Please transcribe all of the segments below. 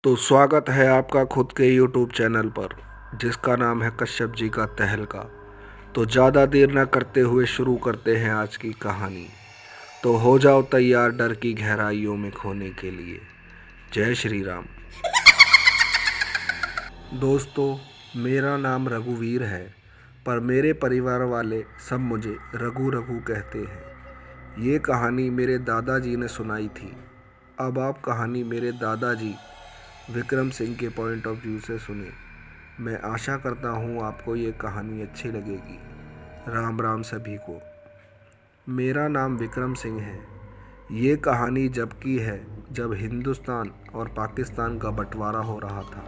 तो स्वागत है आपका खुद के YouTube चैनल पर, जिसका नाम है कश्यप जी का तहलका। तो ज़्यादा देर न करते हुए शुरू करते हैं आज की कहानी। तो हो जाओ तैयार डर की गहराइयों में खोने के लिए। जय श्री राम। दोस्तों, मेरा नाम रघुवीर है, पर मेरे परिवार वाले सब मुझे रघु रघु कहते हैं। ये कहानी मेरे दादाजी ने सुनाई थी। अब आप कहानी मेरे दादाजी विक्रम सिंह के पॉइंट ऑफ व्यू से सुने। मैं आशा करता हूँ आपको ये कहानी अच्छी लगेगी। राम राम सभी को। मेरा नाम विक्रम सिंह है। ये कहानी जब की है जब हिंदुस्तान और पाकिस्तान का बंटवारा हो रहा था।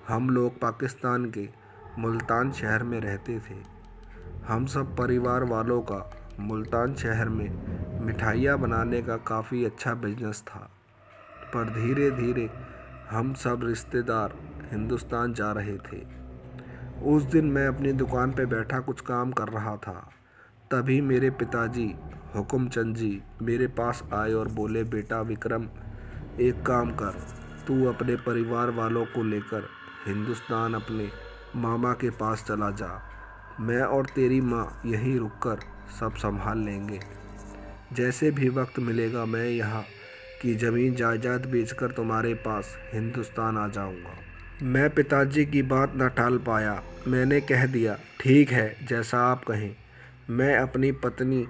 हम लोग पाकिस्तान के मुल्तान शहर में रहते थे। हम सब परिवार वालों का मुल्तान शहर में मिठाइयाँ बनाने का काफ़ी अच्छा बिजनेस था। पर धीरे धीरे हम सब रिश्तेदार हिंदुस्तान जा रहे थे। उस दिन मैं अपनी दुकान पे बैठा कुछ काम कर रहा था। तभी मेरे पिताजी हुकुमचंद जी मेरे पास आए और बोले, बेटा विक्रम, एक काम कर, तू अपने परिवार वालों को लेकर हिंदुस्तान अपने मामा के पास चला जा। मैं और तेरी माँ यहीं रुककर सब संभाल लेंगे। जैसे भी वक्त मिलेगा मैं यहाँ की ज़मीन जायदाद बेचकर तुम्हारे पास हिंदुस्तान आ जाऊंगा। मैं पिताजी की बात न टाल पाया। मैंने कह दिया, ठीक है, जैसा आप कहें। मैं अपनी पत्नी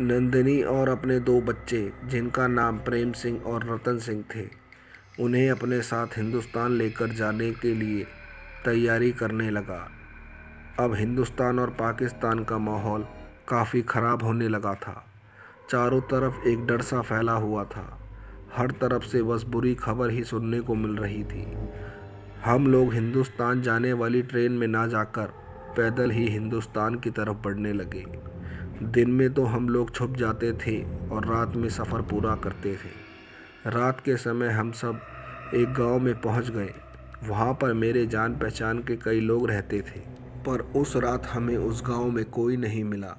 नंदिनी और अपने 2 बच्चे, जिनका नाम प्रेम सिंह और रतन सिंह थे, उन्हें अपने साथ हिंदुस्तान लेकर जाने के लिए तैयारी करने लगा। अब हिंदुस्तान और पाकिस्तान का माहौल काफ़ी ख़राब होने लगा था। चारों तरफ एक डर सा फैला हुआ था। हर तरफ से बस बुरी खबर ही सुनने को मिल रही थी। हम लोग हिंदुस्तान जाने वाली ट्रेन में ना जाकर पैदल ही हिंदुस्तान की तरफ बढ़ने लगे। दिन में तो हम लोग छुप जाते थे और रात में सफ़र पूरा करते थे। रात के समय हम सब एक गांव में पहुंच गए। वहां पर मेरे जान पहचान के कई लोग रहते थे, पर उस रात हमें उस गांव में कोई नहीं मिला।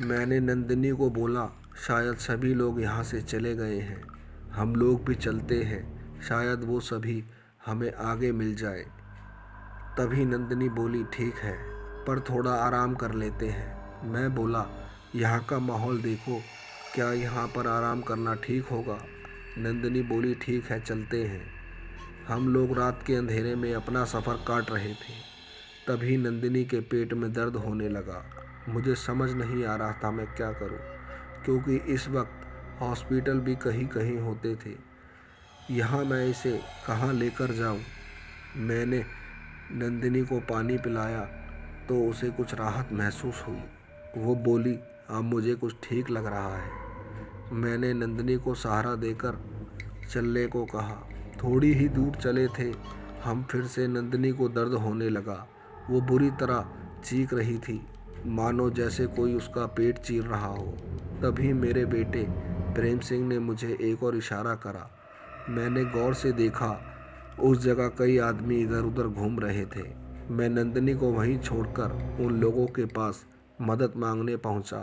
मैंने नंदिनी को बोला, शायद सभी लोग यहाँ से चले गए हैं, हम लोग भी चलते हैं, शायद वो सभी हमें आगे मिल जाए। तभी नंदिनी बोली, ठीक है, पर थोड़ा आराम कर लेते हैं। मैं बोला, यहाँ का माहौल देखो, क्या यहाँ पर आराम करना ठीक होगा? नंदिनी बोली, ठीक है, चलते हैं। हम लोग रात के अंधेरे में अपना सफ़र काट रहे थे। तभी नंदिनी के पेट में दर्द होने लगा। मुझे समझ नहीं आ रहा था मैं क्या करूं, क्योंकि इस वक्त हॉस्पिटल भी कहीं कहीं होते थे। यहाँ मैं इसे कहाँ लेकर जाऊं? मैंने नंदिनी को पानी पिलाया तो उसे कुछ राहत महसूस हुई। वो बोली, अब मुझे कुछ ठीक लग रहा है। मैंने नंदिनी को सहारा देकर चलने को कहा। थोड़ी ही दूर चले थे हम, फिर से नंदिनी को दर्द होने लगा। वो बुरी तरह चीख रही थी, मानो जैसे कोई उसका पेट चीर रहा हो। तभी मेरे बेटे प्रेम सिंह ने मुझे एक और इशारा करा। मैंने गौर से देखा, उस जगह कई आदमी इधर उधर घूम रहे थे। मैं नंदिनी को वहीं छोड़कर उन लोगों के पास मदद मांगने पहुंचा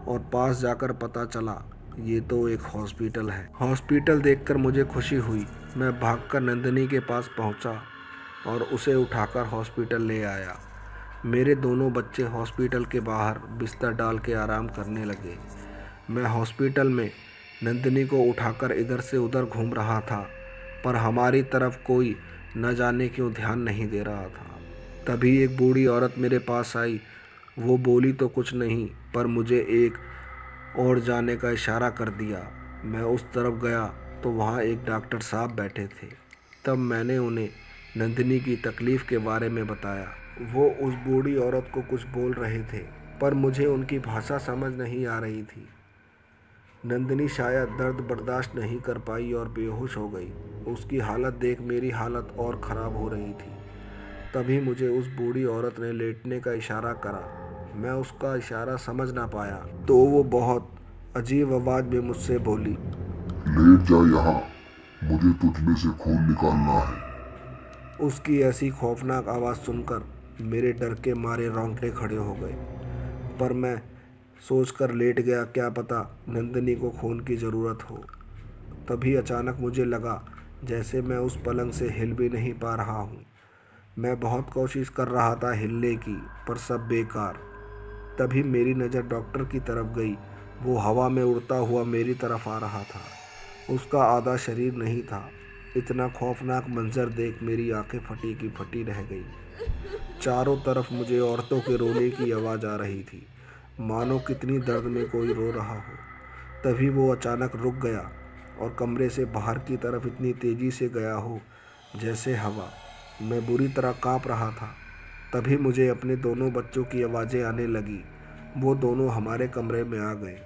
और पास जाकर पता चला ये तो एक हॉस्पिटल है। हॉस्पिटल देखकर मुझे खुशी हुई। मैं भागकर नंदिनी के पास पहुंचा और उसे उठाकर हॉस्पिटल ले आया। मेरे दोनों बच्चे हॉस्पिटल के बाहर बिस्तर डाल के आराम करने लगे। मैं हॉस्पिटल में नंदिनी को उठाकर इधर से उधर घूम रहा था, पर हमारी तरफ कोई न जाने क्यों ध्यान नहीं दे रहा था। तभी एक बूढ़ी औरत मेरे पास आई। वो बोली तो कुछ नहीं, पर मुझे एक और जाने का इशारा कर दिया। मैं उस तरफ गया तो वहाँ एक डॉक्टर साहब बैठे थे। तब मैंने उन्हें नंदिनी की तकलीफ़ के बारे में बताया। वो उस बूढ़ी औरत को कुछ बोल रहे थे, पर मुझे उनकी भाषा समझ नहीं आ रही थी। नंदिनी शायद दर्द बर्दाश्त नहीं कर पाई और बेहोश हो गई। उसकी हालत देख मेरी हालत और ख़राब हो रही थी। तभी मुझे उस बूढ़ी औरत ने लेटने का इशारा करा। मैं उसका इशारा समझ ना पाया, तो वो बहुत अजीब आवाज़ में मुझसे बोली, लेट जा यहाँ, मुझे तुझ में से खून निकालना है। उसकी ऐसी खौफनाक आवाज़ सुनकर मेरे डर के मारे रोंगटे खड़े हो गए। पर मैं सोचकर लेट गया, क्या पता नंदिनी को खून की ज़रूरत हो। तभी अचानक मुझे लगा जैसे मैं उस पलंग से हिल भी नहीं पा रहा हूँ। मैं बहुत कोशिश कर रहा था हिलने की, पर सब बेकार। तभी मेरी नज़र डॉक्टर की तरफ गई। वो हवा में उड़ता हुआ मेरी तरफ आ रहा था। उसका आधा शरीर नहीं था। इतना खौफनाक मंजर देख मेरी आंखें फटी की फटी रह गई। चारों तरफ मुझे औरतों के रोने की आवाज़ आ रही थी, मानो कितनी दर्द में कोई रो रहा हो। तभी वो अचानक रुक गया और कमरे से बाहर की तरफ इतनी तेज़ी से गया हो जैसे हवा। मैं बुरी तरह कांप रहा था। तभी मुझे अपने दोनों बच्चों की आवाज़ें आने लगी। वो दोनों हमारे कमरे में आ गए।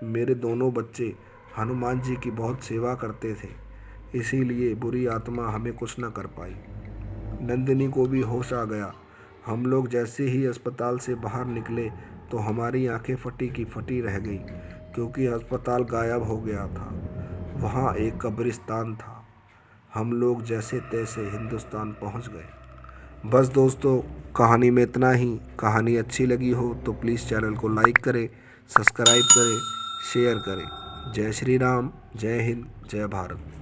मेरे दोनों बच्चे हनुमान जी की बहुत सेवा करते थे, इसीलिए बुरी आत्मा हमें कुछ न कर पाई। नंदिनी को भी होश आ गया। हम लोग जैसे ही अस्पताल से बाहर निकले तो हमारी आंखें फटी की फटी रह गई, क्योंकि अस्पताल गायब हो गया था। वहाँ एक कब्रिस्तान था। हम लोग जैसे तैसे हिंदुस्तान पहुँच गए। बस दोस्तों, कहानी में इतना ही। कहानी अच्छी लगी हो तो प्लीज़ चैनल को लाइक करें, सब्सक्राइब करें, शेयर करें। जय श्री राम, जय हिंद, जय भारत।